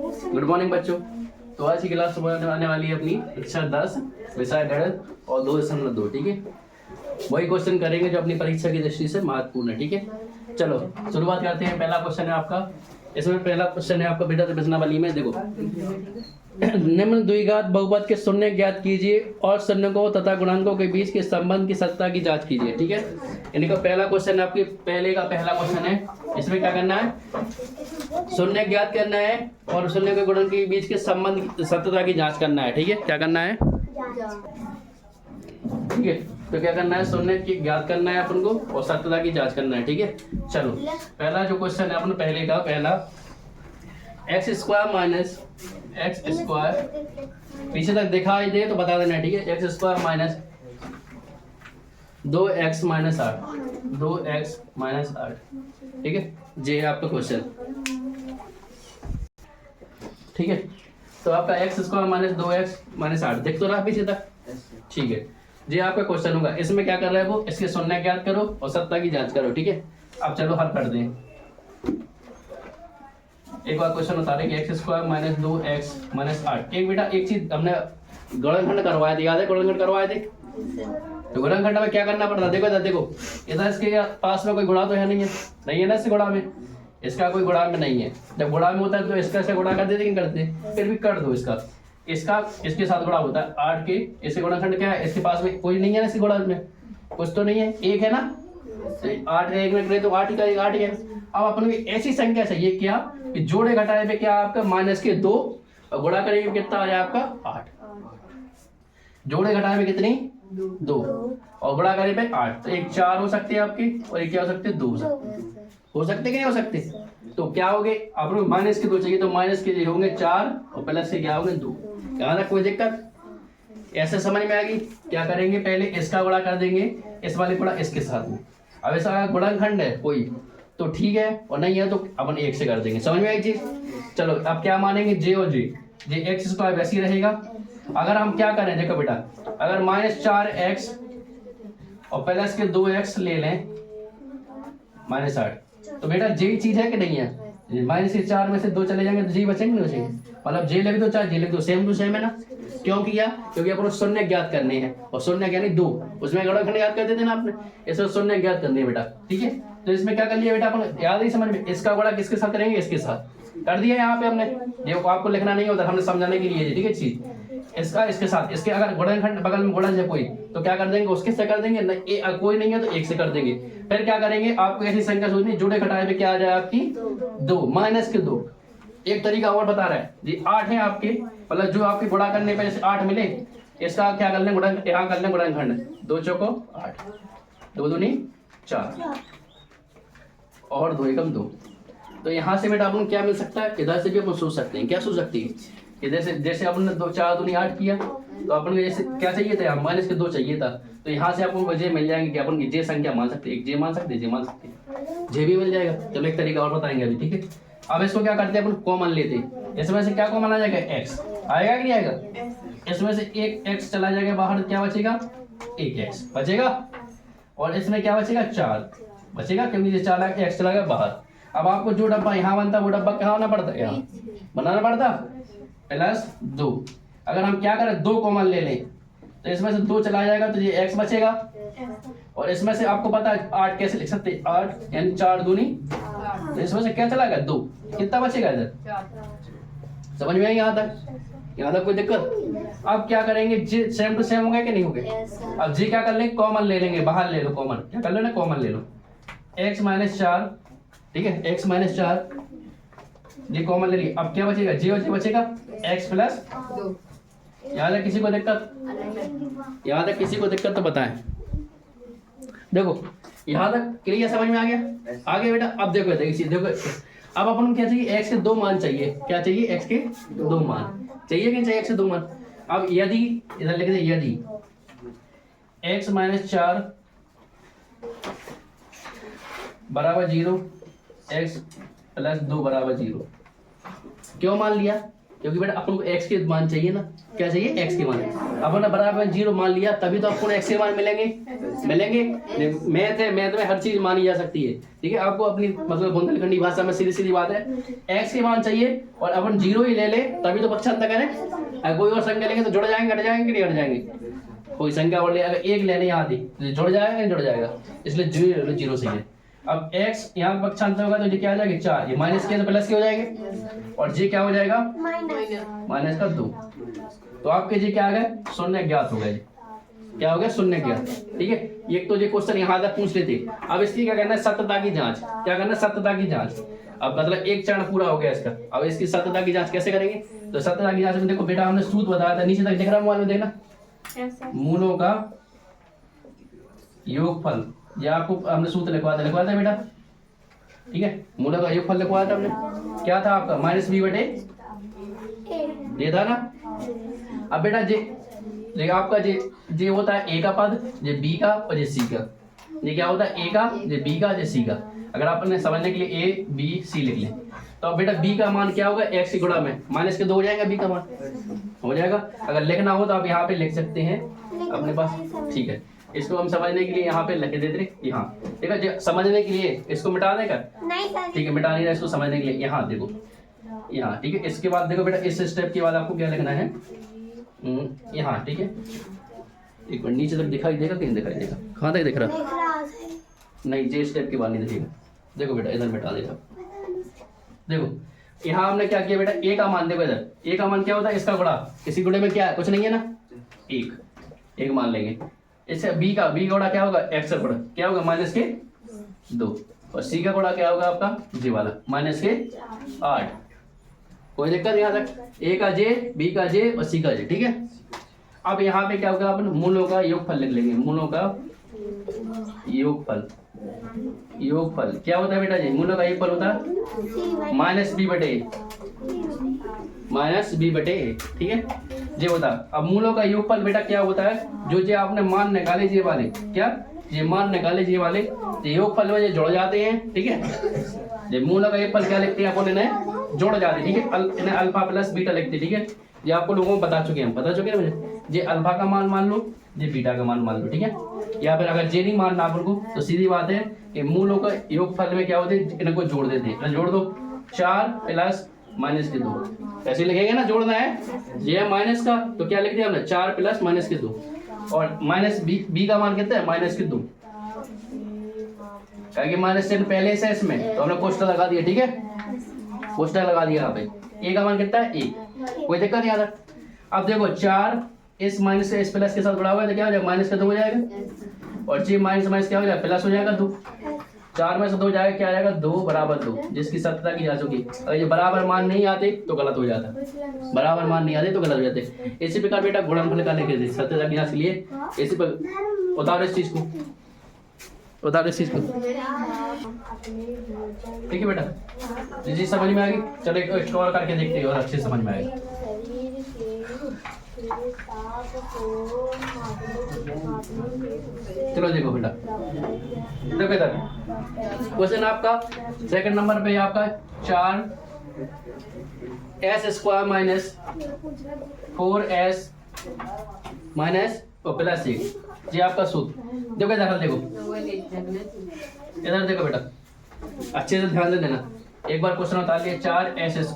Good morning बच्चों। तो आज की क्लास आने वाली है अपनी कक्षा 10 विषय गणित और 2.2। ठीक है, वही क्वेश्चन करेंगे जो अपनी परीक्षा की दृष्टि से महत्वपूर्ण है। ठीक है, चलो शुरुआत करते हैं। पहला क्वेश्चन है आपका, इसमें पहला क्वेश्चन है आपका बेटा रचनावली में। देखो, निम्न द्विघात बहुपद के शून्य ज्ञात कीजिए और शून्यकों तथा गुणांकों के बीच के संबंध की सत्ता की जांच कीजिए। ठीक है, इनका पहला क्वेश्चन आपके पहला क्वेश्चन है। इसमें क्या करना है, शून्य ज्ञात करना है और शून्य के गुणन के बीच के संबंध की सत्यता की जांच करना है। ठीक है, क्या करना है, ठीक है, तो क्या करना है, शून्य की ज्ञात करना है अपन को और सत्यता की जांच करना है। ठीक है, चलो पहला जो क्वेश्चन है अपन पहले का पहला, x square minus x square, पीछे तक दिखाई दे तो बता देना। ठीक है, x square minus 2x minus 8, 2x minus 8। ठीक है, ये है आपका क्वेश्चन। ठीक है, तो आपका x square minus 2x minus 8 देख तो रहा पीछे तक। ठीक है, ये आपका क्वेश्चन होगा। इसमें क्या कर रहा है वो, इसके शून्य ज्ञात करो और सत्ता की जांच करो। ठीक है, अब चलो हल कर दें। एक बार क्वेश्चन बता रहे कि x square minus 2x minus 8। एक बेटा एक चीज हमने गुणनखंड करवाए थे, याद है गुणनखंड करवाए थे। तो गुणनखंड में क्या करना पड़ता है, देखो इधर इसके पास में कोई गुणा तो है नहीं है ना, इससे गुणा में इसका कोई गुणा में नहीं है। जब गुणा में होता है तो इसका से गुणा कर देते कि करते, फिर भी कर दो इसका इसके साथ गुणा होता है 8 के। इससे गुणनखंड क्या है, इसके पास में कोई नहीं है ना, इसके गुणा में कुछ तो नहीं है, एक है ना, 8 एक में करे तो 8 ही करेगा, 8 ही है। अब अपन को ऐसी संख्या चाहिए क्या कि जोड़े घटाए पे क्या आपका माइनस के 2 और गुणा करेंगे कितना आ जाए आपका 8। जोड़े घटाए पे कितनी 2 और गुणा करें पे 8, तो एक 4 हो सकते हैं आपके और एक क्या हो सकते हैं 2 हो सकते कि नहीं हो सकते। तो क्या हो गए, आप लोग माइनस के 2 चाहिए तो माइनस के होंगे 4 और प्लस के क्या होंगे 2। यहाँ तक कोई दिक्कत ऐसे समझ में आ गई। क्या करेंगे, पहले इसका गुणा कर देंगे इस वाले गुणा इसके साथ में। अब ऐसा गुणनखंड है कोई तो ठीक है और नहीं है तो अपन एक से कर देंगे। समझ में आई चीज। चलो अब क्या मानेंगे, जे और जे एक्स स्क्वायर वैसे ही रहेगा। अगर हम क्या करें, देखो बेटा, अगर माइनस 4x और प्लस के 2x ले लें माइनस 8, तो बेटा जे चीज है कि नहीं है। माइनस के 4 में से 2 चले जाएंगे तो जे बचेंगे नहीं बचेंगे, मतलब जे लिख दो चाहे जे लिख दो, सेम टू सेम है ना। क्यों किया, क्योंकि अपन शून्य ज्ञात करने हैं और शून्य यानी 2, उसमें गुणनखंड याद कर देते ना आपने, इसमें शून्य ज्ञात करने हैं बेटा। ठीक है, तो इसमें क्या कर लिया बेटा अपन, याद नहीं समझ में, इसका गुणा किसके साथ करेंगे, इसके साथ कर दिया यहाँ पे हमने। ये आपको लिखना नहीं होता, हमने समझाने के लिए। ठीक है चीज, इसका इसके साथ, इसके अगर गुणनखंड बगल में गुणज है कोई तो क्या कर देंगे, उसके से कर देंगे, कोई नहीं है तो एक से कर देंगे। फिर क्या करेंगे, आपको ऐसी संख्या सोचनी जोड़े घटाए पे क्या आ जाए आपकी 2 माइनस के 2। एक तरीका और बता रहा है जी, 8 है आपके, मतलब जो आपके गुणा करने पे जैसे 8 मिले, इसका क्या कर लें गुणन, यहाँ कर लें गुणनखंड 2 चौको 8, 2 दूनी 4 और 2 एकम 2। तो यहाँ से बेटा अपन क्या मिल सकता है, इधर से भी अपन सोच सकते हैं। क्या सोच सकते हैं, इधर से जैसे अपन ने 2 4 दूनी 8 किया तो अपन को जैसे क्या चाहिए था, माइनस के 2 चाहिए था, तो यहाँ से अपन को जे मिल जाएंगे कि अपन की जे संख्या मान सकते हैं, एक जे मान सकते हैं, जे मान सकते हैं, जे भी मिल जाएगा। चलो एक तरीका और बताएंगे अभी। ठीक है, अब इसको क्या करते हैं अपन, कॉमन लेते हैं। इसमें से क्या कॉमन आ जाएगा, x आएगा कि नहीं आएगा। इसमें से एक x चला जाएगा बाहर, क्या बचेगा, एक x बचेगा और इसमें क्या बचेगा 4 बचेगा, क्योंकि ये 4 x चला गया बाहर। अब आपको जो डब्बा यहाँ बनता वो डब्बा कहाँ होना पड़ता है, यहाँ बनाना पड़ता प्लस 2। अगर हम क्या करें 2 कॉमन ले लें तो इसमें से 2 चला जाएगा तो ये x बचेगा और इसमें से आपको पता है 8 कैसे लिख सकते हैं, 8 यानी 4 दूनी, तो इसमें से क्या चला गया 2, कितना बचेगा इधर। समझ में आई यहाँ तक कोई दिक्कत। अब क्या करेंगे, जे सेम टू सेम हो गया कि नहीं हो गया। अब जे क्या कर लेंगे, कॉमन ले लेंगे, बाहर ले लो कॉमन, क्या कर लो ना कॉमन ले लो, x माइनस 4। ठीक है, x माइनस 4 ये कॉमन ले लिया। अब क्या बचेगा, जे और जे बचेगा x प्लस 2। याद है किसी को दिक्कत, याद है किसी को दिक्कत तो बताएं। देखो यहाँ तक क्लियर समझ में आ गया, आगे बेटा। अब देखो देखो अब अपन क्या चाहिए, x के 2 मान चाहिए। क्या चाहिए, x के 2 मान चाहिए कि चाहिए, x के 2 मान। अब यदि इधर लिख दे, यदि x माइनस 4 बराबर 0, x प्लस 2 बराबर 0। क्यों मान लिया, क्योंकि बेटा अपन को x के मान चाहिए ना, क्या चाहिए, x के मान। अपन ने बराबर 0 मान लिया तभी तो आपको x के मान मिलेंगे। मैथ में हर चीज मानी जा सकती है, ठीक है। आपको अपनी मतलब बुंदेलखंडी भाषा में सीधी सीधी बात है, x के मान चाहिए और अपन 0 ही ले ले तभी तो पक्षांतर करें। अगर कोई और संख्या लेंगे तो जुड़ जाएंगे, हट जाएंगे, नहीं हट जाएंगे। कोई संख्या और ले, अगर 1 लेने यहाँ थी जुड़ जाएगा नहीं जुड़ जाएगा, इसलिए 0 सही है। अब x यहाँ पक्षांतर होगा तो ये क्या हो जाएगा 4, ये माइनस के तो प्लस के हो जाएंगे और जी क्या हो जाएगा माइनस का 2। तो आपके जी क्या आ गए, शून्य ज्ञात हो गए। क्या हो गया, शून्य ज्ञात, ठीक है। एक तो ये क्वेश्चन यहाँ तक पूछ लेते। अब इसकी क्या करना है, सत्यता की जांच। क्या करना है, सत्यता की जांच। अब मतलब एक चरण पूरा हो गया इसका, अब इसकी सत्यता की जांच कैसे करेंगे। तो सत्यता की जांच में देखो बेटा, हमने सूत्र बताया था, नीचे तक दिख रहा है मोबाइल में, देखना, मूलों का योगफल। या आपको हमने सूत्र लिखवाया था बेटा, ठीक है। मूलों का योगफल लिखवाया था हमने, क्या था आपका -b बटे ये था ना। अब बेटा जे आपका जे होता है a का पद, जे b का और जे c का। ये क्या होता है, a का, जे b का, जे c का। अगर आपने समझने के लिए a b c लिख लें तो अब बेटा b का मान क्या होगा, x की गुणा में माइनस के 2 हो जाएगा, b का मान हो जाएगा। अगर लिखना हो तो आप यहाँ पे लिख सकते हैं अपने पास, ठीक है। इसको हम समझने के लिए यहाँ पे लिख देते रहे, यहाँ ठीक है। समझने के लिए इसको मिटा देगा, ठीक है, मिटा नहीं रहा, इसको समझने के लिए यहाँ देखो, यहाँ, ठीक है। इसके बाद देखो बेटा, इस स्टेप के बाद आपको क्या लिखना है यहाँ, ठीक है। एक मिनट, नीचे तक दिखाई देगा कि नहीं दिखाई देगा, कहाँ तक दिख रहा, नहीं, जे स्टेप के बाद नहीं दिखेगा। देखो बेटा इधर मिटा देगा, देखो यहाँ हमने क्या किया बेटा, a का मान देखो इधर, a का मान क्या होता है, इसका गुणा, इसी गुणे में क्या है, कुछ नहीं है ना, एक मान लेंगे। इससे b का गुणा क्या होगा, x का गुणा क्या होगा, माइनस के 2, और c का गुणा क्या होगा आपका, j वाला, माइनस के 8। कोई दिक्कत यहाँ तक, a का j, b का j और c का j, ठीक है। अब यहाँ पे क्या होगा, अपन मूलों का योगफल लिख लेंगे। मूलों का योगफल क्या होता है बेटा जी, मूलों का योगफल होता है -b बटे a, ठीक है। ये होता है। अब मूलों का योगफल बेटा क्या होता है, जो आपने मान निकाले जे वाले, क्या ये मान निकाले जे वाले, ये योगफल में ये जुड़ जाते हैं, ठीक है। ये मूलों का योगफल क्या लिखते हैं अपन, इन्हें जोड़ जाते हैं, ठीक है। इन्हें अल्फा प्लस बीटा लिखते हैं, ठीक है। ये आपको लोगों को बता चुके हैं, मुझे ये अल्फा का मान मान लो, ये बीटा का मान मान लो, ठीक है। या फिर अगर जे नहीं मानना अपन को तो सीधी बात है कि मूलों का योगफल में क्या होते हैं, इनको जोड़ देते हैं। जोड़ दो, 4 प्लस माइनस के 2, ऐसे लिखेंगे ना, जोड़ना है। ये माइनस का तो क्या लिख दिया हमने, 4 प्लस माइनस के 2, और माइनस बी का मान कितना है, माइनस के 2, क्योंकि माइनस चिन्ह पहले से इसमें, तो हमने कोष्टक लगा दिया, ठीक है, कोष्टक लगा दिया यहाँ पे। ए का मान कितना है, 1, कोई दिक्कत नहीं आ रहा। अब देखो 4 इस माइनस से इस प्लस के साथ बढ़ा हुआ है तो क्या हो जाएगा, माइनस का 2 हो जाएगा, और जी माइनस क्या हो जाएगा, प्लस हो जाएगा 2। 4 में से 2 जाएगा, क्या आ जाएगा, 2 बराबर 2, जिसकी सत्यता की जांच होगी। अगर ये बराबर मान नहीं आते तो गलत हो जाता, बराबर मान नहीं आते तो गलत हो जाते। इसी प्रकार बेटा गुणनफल का लेके दे सत्यता की जांच के लिए, इसी पर उतारो इस चीज को, उतारो इस चीज को, ठीक है बेटा। जी समझ में आ गई, चलो एक और करके देखते हैं और अच्छे समझ में आएगा। चलो देखो बेटा, देखो इधर क्वेश्चन आपका सेकंड नंबर पे आपका 4s² माइनस 4s माइनस और प्लस 1, ये आपका सूत्र। देखो इधर देखो, इधर देखो बेटा, अच्छे से ध्यान दे देना। एक बार क्वेश्चन उतार लिया, 4s²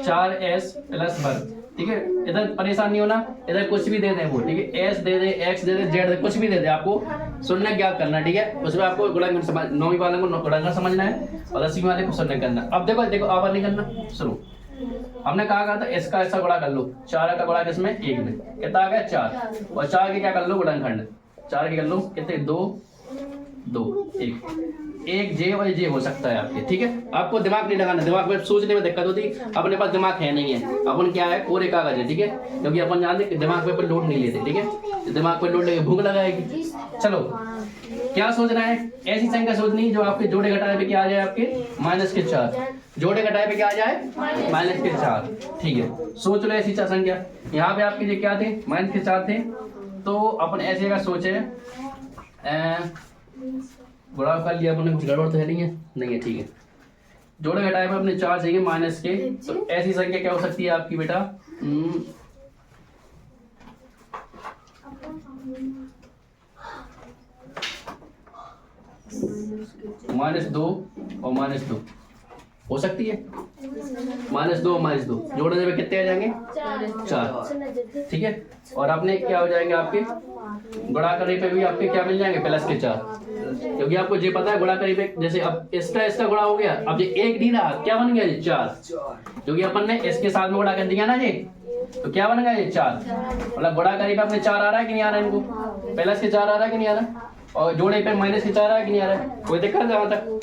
4s प्लस वर्ग, ठीक है। इधर परेशान नहीं होना, इधर कुछ भी दे दे वो, ठीक है, s दे दे, x दे दे, z दे, कुछ भी दे दे, आपको शून्य ज्ञात करना, ठीक है। उसमें आपको गुणनखंड समझ, 9वीं वाले को गुणनखंड समझना है और 10वीं वाले को शून्य करना। अब देखो आवर नहीं करना, शुरू हमने कहा था इसका ऐसा गुणा कर लो, 4 का गुणा किसमें, 1 में, कितना आ गया 4, और 4 के क्या कर लो गुणनखंड, 4 के कर लो कितने, 2 2 1 जे और जे हो सकता है आपके, ठीक है। आपको दिमाग नहीं लगाना, दिमाग में सोचने में दिक्कत होती, अपने पास दिमाग है नहीं है, अपन क्या है कोरे कागज है, ठीक है। क्योंकि अपन जानते दिमाग पे लोड नहीं लेते, ठीक है। दिमाग पे लोड लेके भूख लगाएगी। चलो क्या सोचना है, ऐसी संख्या सोचनी जो आपके जोड़े घटाए पे क्या आ जाए, आपके -4, जोड़े घटाए पे क्या आ जाए, -4, ठीक है। सोच लो ऐसी संख्या, यहाँ पे आपके ये क्या थे, -4 थे, तो अपन ऐसे का सोचे गुणा कर लिया अपने, कुछ गड़बड़ तो है नहीं है, नहीं है, ठीक है। जोड़े घटाए में अपने 4 चाहिए माइनस के, तो ऐसी संख्या क्या हो सकती है आपकी बेटा? -2 और -2 हो सकती है। -2 और -2 जोड़ने में कितने आ जाएंगे? 4। ठीक है, और अपने क्या हो जाएंगे आपके? गुणा करने पे भी आपके क्या मिल जाएंगे? प्लस के 4, क्योंकि आपको ये पता है गुणा करने पे जैसे अब इसका गुणा हो गया, अब ये 1 नहीं रहा, क्या बन गया? ये 4, क्योंकि अपन ने इसके साथ में गुणा कर दिया ना ये, तो क्या बन गया? ये 4। मतलब गुणा करने पे अपने 4 आ रहा है कि नहीं आ रहा है? इनको प्लस के 4 आ रहा है कि नहीं आ रहा है? और जोड़े पे माइनस के 4 आ रहा है कि नहीं आ रहा है? कोई दिक्कत है वहां तक?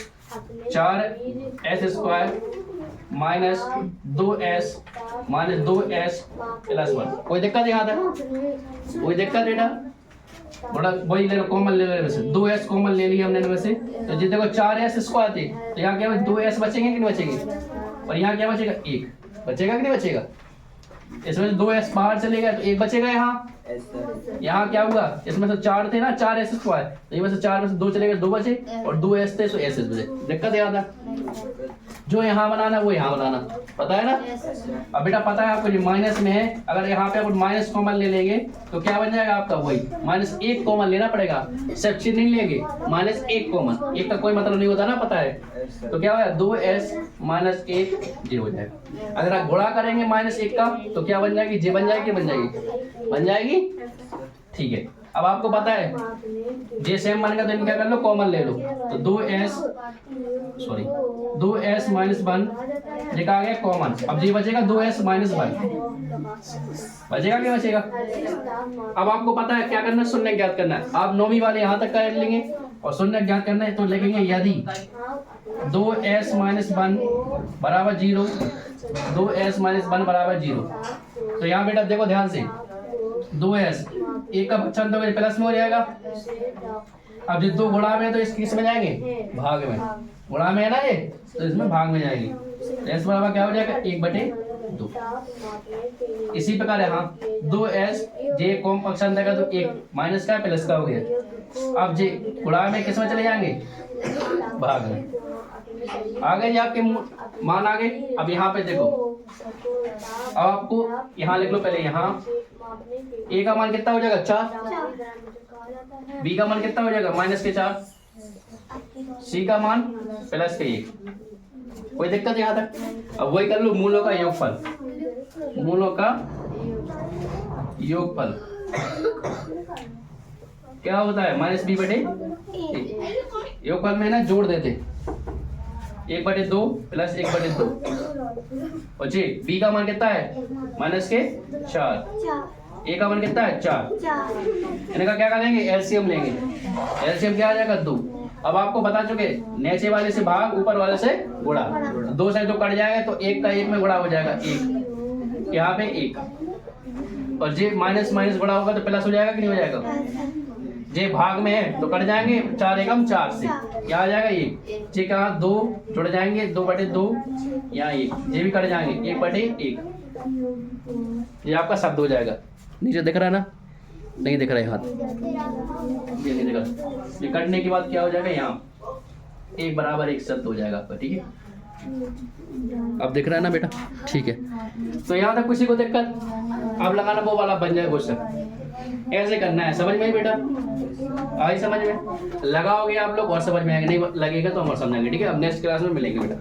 4s² minus 2s minus 2s plus 1, कोई दिक्कत है यहाँ तक? कोई दिक्कत बेटा? बड़ा वही ले लो, कॉमन ले लो वैसे, 2s कॉमन ले लिया हमने वैसे, तो जी देखो 4s² थे, तो यहाँ क्या 2s बचेंगे कि नहीं बचेंगे? और यहाँ क्या बचेगा? 1 बचेगा कि नहीं बचेगा? इसमें से 2s बाहर चले गए तो 1 बचेगा। यहाँ क्या हुआ? इसमें से 4 थे ना, 4s², तो इसमें से 4 में से 2 चले गए, 2 बचे, और 2s थे तो s बचे। दिक्कत याद है? जो यहाँ बनाना वो यहाँ बनाना, पता है ना? अब बेटा पता है आपको जो माइनस में है, अगर यहाँ पे आप माइनस कॉमन ले लेंगे तो क्या बन जाएगा आपका? वही -1 कॉमन लेना पड़ेगा, सिर्फ चिन्ह नहीं लेंगे, -1 कॉमन, 1 का कोई मतलब नहीं होता ना, पता है? तो क्या होगा? 2s माइनस 1 0 हो जाएगा। अगर आप गुणा करेंगे -1 का तो क्या बन जाएगी? जे बन जाएगी, बन जाएगी, बन जाएगी। ठीक है, अब आपको पता है जे सेम बनेगा तो इनको क्या कर लो? कॉमन ले लो, तो 2s -1 लिखा गया कॉमन। अब जी बचेगा 2s -1, बचेगा क्या बचेगा? अब आपको पता है क्या करना है? शून्य ज्ञात करना है। आप नौवीं वाले यहाँ तक कर लेंगे, और शून्य ज्ञात करना है तो लिखेंगे यदि 2s -1 बराबर 0, 2s -1 बराबर 0। तो यहाँ बेटा देखो ध्यान से, 2s 1 का बच्चा तो प्लस में हो जाएगा। अब जो 2 गुणा में तो इस किस में जाएंगे? भाग में। गुणा में है ना ये, तो इसमें भाग में जाएगी। s बराबर क्या हो जाएगा? 1/2। इसी प्रकार यहाँ 2s जे कॉम फंक्शन देगा तो 1 माइनस का प्लस का हो गया। अब जे गुणा में किस में चले जाएंगे? भाग में। आ गए आपके मान आ गए। अब यहाँ पे देखो, अब आपको यहाँ लिख लो पहले, यहाँ a का मान कितना हो जाएगा? 4। b का मान कितना हो जाएगा? -4। c का मान +1। कोई दिक्कत यहाँ तक? अब वही कर लो, मूलों का योगफल, मूलों का योगफल क्या होता है? -b/a। योगफल में ना जोड़ देते, 1/2 + 1/2। और जी b का मान कितना है? -4। a का मान कितना है? 4। इनका क्या करेंगे? एलसीएम लेंगे। एलसीएम क्या आ जाएगा? 2। अब आपको बता चुके, नीचे वाले से भाग, ऊपर वाले से गुणा, 2 से 2 कट जाएगा तो 1 का 1 में गुणा हो जाएगा, 1 यहाँ पे 1। और जे माइनस गुणा होगा तो प्लस हो जाएगा कि नहीं हो जाएगा? जे भाग में है तो कट जाएंगे, 4 एकम 4 से क्या आ जाएगा? 1। जे कहाँ 2 जुड़ जाएंगे, 2/2 यहाँ 1, जे भी कट जाएंगे 1/1। ये आपका शब्द हो जाएगा। नीचे दिख रहा है ना? नहीं दिख रहा है हाथ, ये नहीं दिख रहा। ये कटने के बाद क्या हो जाएगा? यहाँ 1 बराबर 1 शब्द हो जाएगा आपका। ठीक है, अब दिख रहा है ना बेटा? ठीक है, तो यहाँ तक किसी को दिक्कत? अब लगाना वो वाला बन जाए क्वेश्चन, ऐसे करना है। समझ में आई बेटा? आई समझ में? लगाओगे आप लोग और समझ में आएगा, नहीं लगेगा तो हम और समझाएंगे। ठीक है, अब नेक्स्ट क्लास में मिलेंगे बेटा।